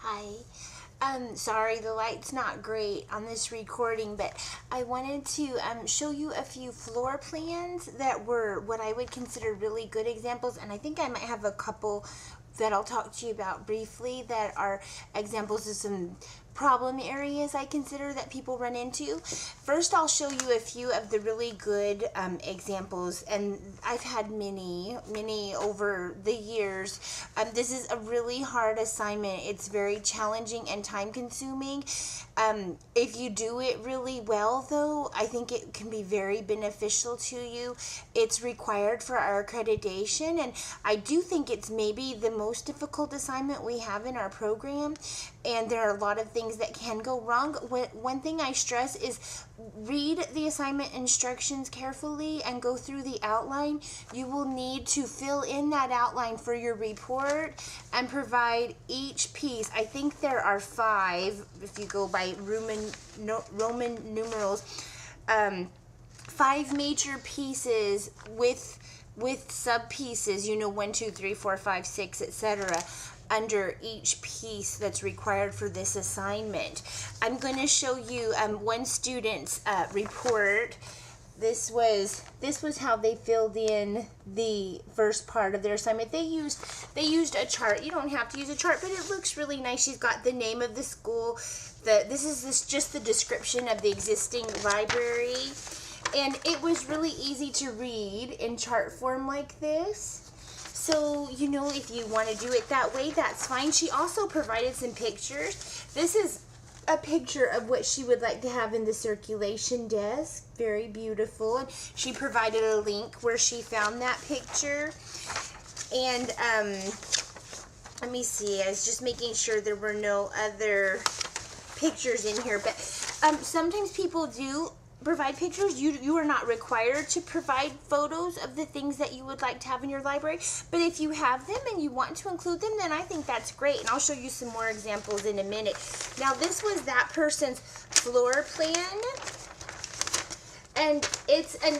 Hi. Sorry, the light's not great on this recording, but I wanted to show you a few floor plans that were what I would consider really good examples, and I think I might have a couple that I'll talk to you about briefly that are examples of some problem areas I consider that people run into. First, I'll show you a few of the really good examples, and I've had many over the years. This is a really hard assignment. It's very challenging and time consuming. If you do it really well, though, I think it can be very beneficial to you. It's required for our accreditation, and I do think it's maybe the most difficult assignment we have in our program, and there are a lot of things that can go wrong. One thing I stress is read the assignment instructions carefully and go through the outline. You will need to fill in that outline for your report and provide each piece. I think there are 5, if you go by Roman numerals, 5 major pieces with sub pieces, 1, 2, 3, 4, 5, 6, etc. under each piece that's required for this assignment. I'm going to show you one student's report. This was how they filled in the first part of their assignment. They used a chart. You don't have to use a chart, but it looks really nice. She's got the name of the school. This is just the description of the existing library. And it was really easy to read in chart form like this. So, if you want to do it that way, that's fine. She also provided some pictures. This is a picture of what she would like to have in the circulation desk. Very beautiful. And she provided a link where she found that picture. And let me see. I was just making sure there were no other pictures in here. But sometimes people do provide pictures. You are not required to provide photos of the things that you would like to have in your library, but if you have them and you want to include them, then I think that's great, and I'll show you some more examples in a minute. Now, this was that person's floor plan, and it's an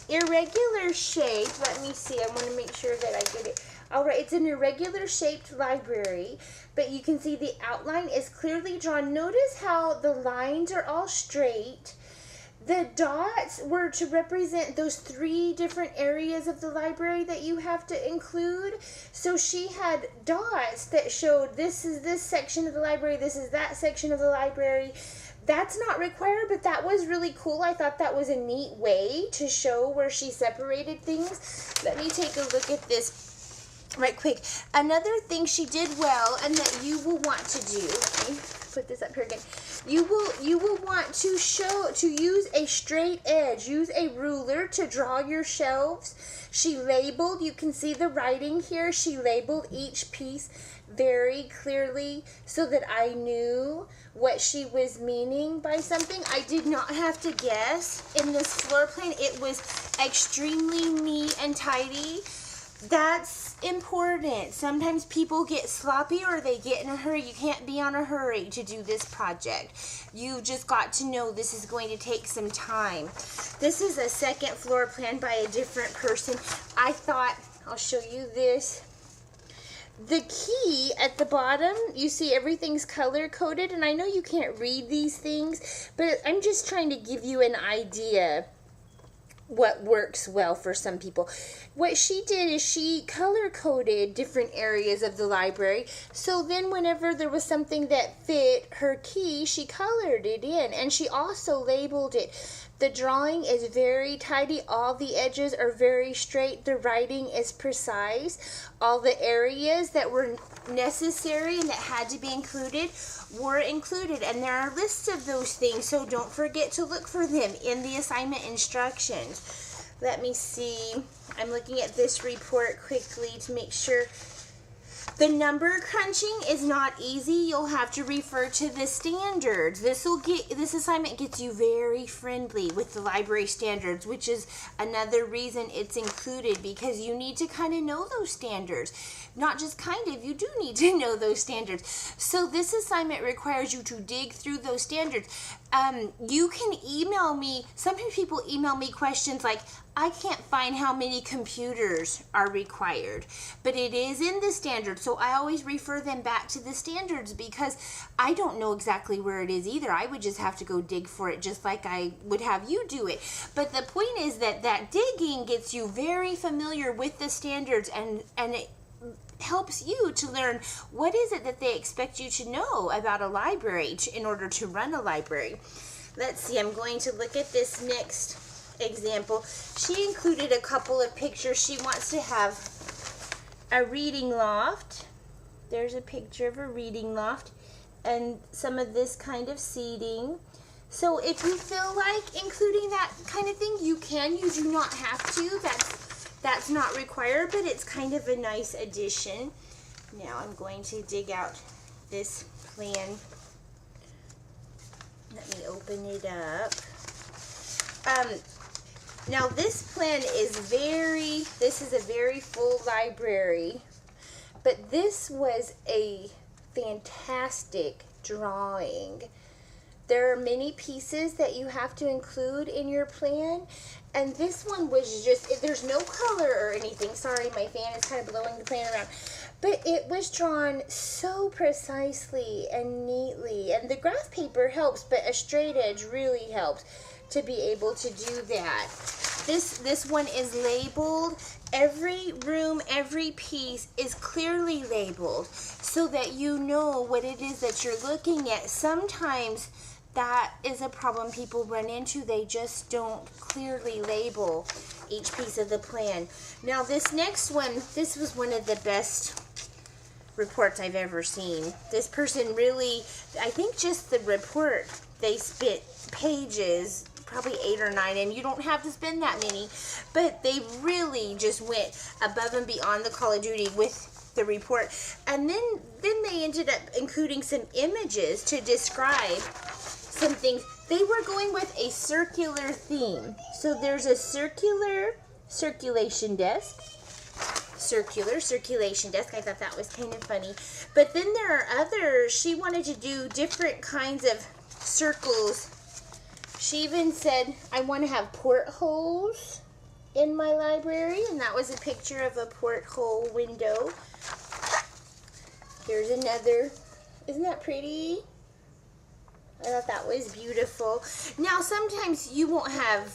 irregular shape. Let me see. I want to make sure that I get it. All right, it's an irregular shaped library, but you can see the outline is clearly drawn. Notice how the lines are all straight. The dots were to represent those 3 different areas of the library that you have to include. So she had dots that showed this is this section of the library, this is that section of the library. That's not required, but that was really cool. I thought that was a neat way to show where she separated things. Let me take a look at this right quick. Another thing she did well, and that you will want to do, let me put this up here again. You will want to use a straight edge. Use a ruler to draw your shelves. She labeled, you can see the writing here. She labeled each piece very clearly so that I knew what she was meaning by something. I did not have to guess. In this floor plan, it was extremely neat and tidy. That's important. Sometimes people get sloppy or they get in a hurry. You can't be on a hurry to do this project. You just got to know this is going to take some time. This is a second floor plan by a different person. I thought, I'll show you this. The key at the bottom, you see everything's color coded, and I know you can't read these things, but I'm just trying to give you an idea what works well for some people. What she did is she color-coded different areas of the library, so then whenever there was something that fit her key, she colored it in, and she also labeled it. The drawing is very tidy. All the edges are very straight. The writing is precise. All the areas that were necessary and that had to be included were included, and there are lists of those things, so don't forget to look for them in the assignment instructions. Let me see. I'm looking at this report quickly to make sure. The number crunching is not easy. You'll have to refer to the standards. This assignment gets you very friendly with the library standards, which is another reason it's included, because you need to kind of know those standards. Not just kind of, you do need to know those standards. So this assignment requires you to dig through those standards. You can email me. Sometimes people email me questions like, I can't find how many computers are required, but it is in the standards. So I always refer them back to the standards because I don't know exactly where it is either. I would just have to go dig for it just like I would have you do it. But the point is that that digging gets you very familiar with the standards, and it helps you to learn what is it that they expect you to know about a library in order to run a library. Let's see, I'm going to look at this next example. She included a couple of pictures. She wants to have a reading loft. There's a picture of a reading loft and some of this kind of seating. So if you feel like including that kind of thing, you can. You do not have to. That's not required, but it's kind of a nice addition. Now I'm going to dig out this plan. Let me open it up. Now this plan is this is a very full library, but this was a fantastic drawing. There are many pieces that you have to include in your plan, and this one was just, there's no color or anything. Sorry, my fan is kind of blowing the plan around. But it was drawn so precisely and neatly, and the graph paper helps, but a straight edge really helps to be able to do that. This one is labeled. Every room, every piece is clearly labeled so that you know what it is that you're looking at. Sometimes that is a problem people run into. They just don't clearly label each piece of the plan. Now this next one, this was one of the best reports I've ever seen. This person really, I think just the report, they spent pages, probably 8 or 9, and you don't have to spend that many, but they really just went above and beyond the Call of Duty with the report. And then they ended up including some images to describe some things. They were going with a circular theme. So there's a circulation desk. Circular circulation desk. I thought that was kind of funny. But then there are others. She wanted to do different kinds of circles. She even said, I want to have portholes in my library, and that was a picture of a porthole window. Here's another. Isn't that pretty? I thought that was beautiful. Now, sometimes you won't have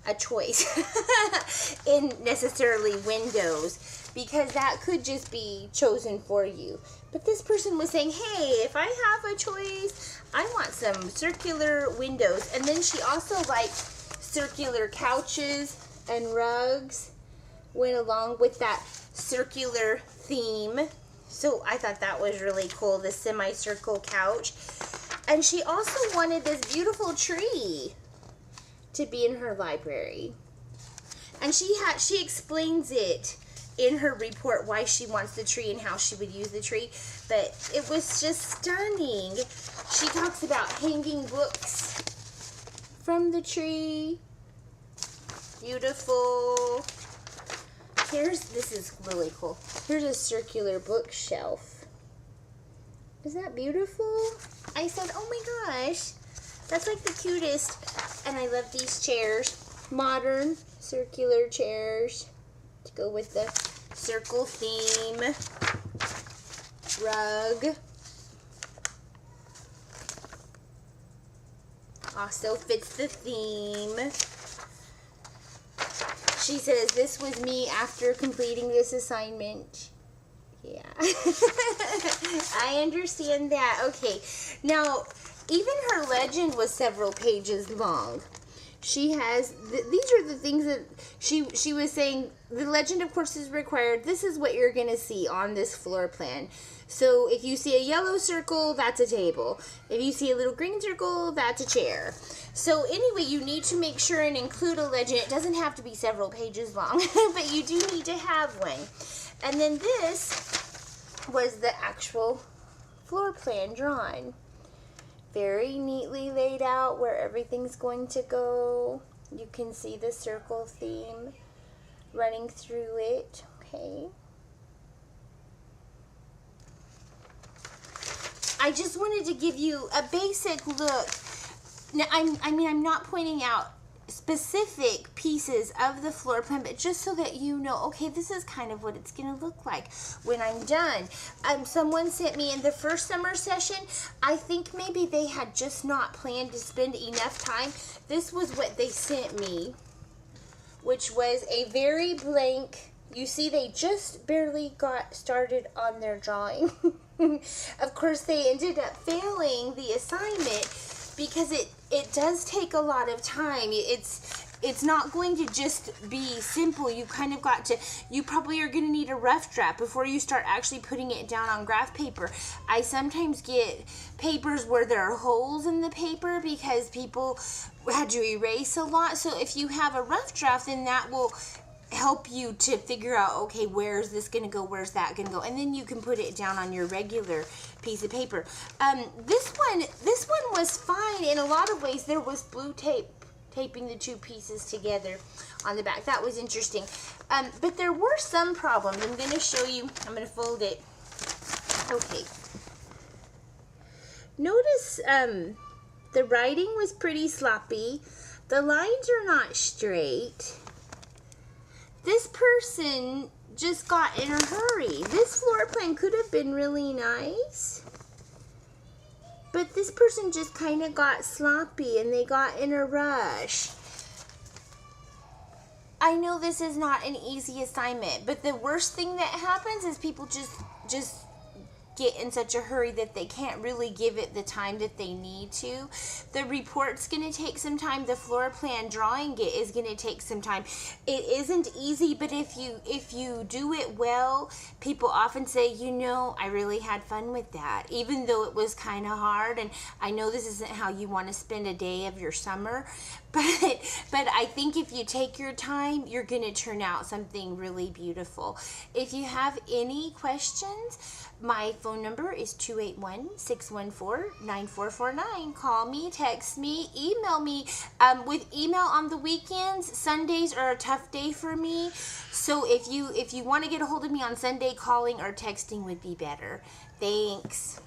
a choice in necessarily windows, because that could just be chosen for you. But this person was saying, hey, if I have a choice, I want some circular windows. And then she also liked circular couches and rugs, went along with that circular theme. So I thought that was really cool, the semicircle couch. And she also wanted this beautiful tree to be in her library. And she explains it in her report why she wants the tree and how she would use the tree. But it was just stunning. She talks about hanging books from the tree. Beautiful. This is really cool. Here's a circular bookshelf. Is that beautiful? I said, oh my gosh, that's like the cutest. And I love these chairs. Modern circular chairs to go with the circle theme. Rug. Also fits the theme. She says, this was me after completing this assignment. Yeah. I understand that. Okay. Now, even her legend was several pages long. She has, these are the things that she was saying, the legend of course is required. This is what you're going to see on this floor plan. So if you see a yellow circle, that's a table. If you see a little green circle, that's a chair. So anyway, you need to make sure and include a legend. It doesn't have to be several pages long, but you do need to have one. And then this was the actual floor plan drawn. Very neatly laid out where everything's going to go. You can see the circle theme running through it. Okay. I just wanted to give you a basic look. Now, I'm not pointing out specific pieces of the floor plan, but just so that you know, okay, this is kind of what it's gonna look like when I'm done. Someone sent me in the first summer session, I think maybe they had just not planned to spend enough time. This was what they sent me, which was a very blank, you see they just barely got started on their drawing. Of course they ended up failing the assignment because it does take a lot of time. It's not going to just be simple. You kind of got to, you probably are going to need a rough draft before you start actually putting it down on graph paper. I sometimes get papers where there are holes in the paper because people had to erase a lot. So if you have a rough draft, then that will help you to figure out, okay, where's this going to go, where's that going to go, and then you can put it down on your regular piece of paper. This one was fine in a lot of ways. There was blue tape taping the two pieces together on the back. That was interesting. But there were some problems. I'm going to show you. I'm going to fold it. Okay. Notice the writing was pretty sloppy. The lines are not straight. This person just got in a hurry. This floor plan could have been really nice, but this person just kind of got sloppy and they got in a rush. I know this is not an easy assignment, but the worst thing that happens is people just get in such a hurry that they can't really give it the time that they need to. The report's going to take some time. The floor plan drawing it is going to take some time. It isn't easy, but if you do it well, people often say, you know, I really had fun with that, even though it was kind of hard. And I know this isn't how you want to spend a day of your summer, but I think if you take your time, you're going to turn out something really beautiful. If you have any questions, my phone number is 281-614-9449. Call me, text me, email me. With email on the weekends, Sundays are a tough day for me. So if you want to get a hold of me on Sunday, calling or texting would be better. Thanks.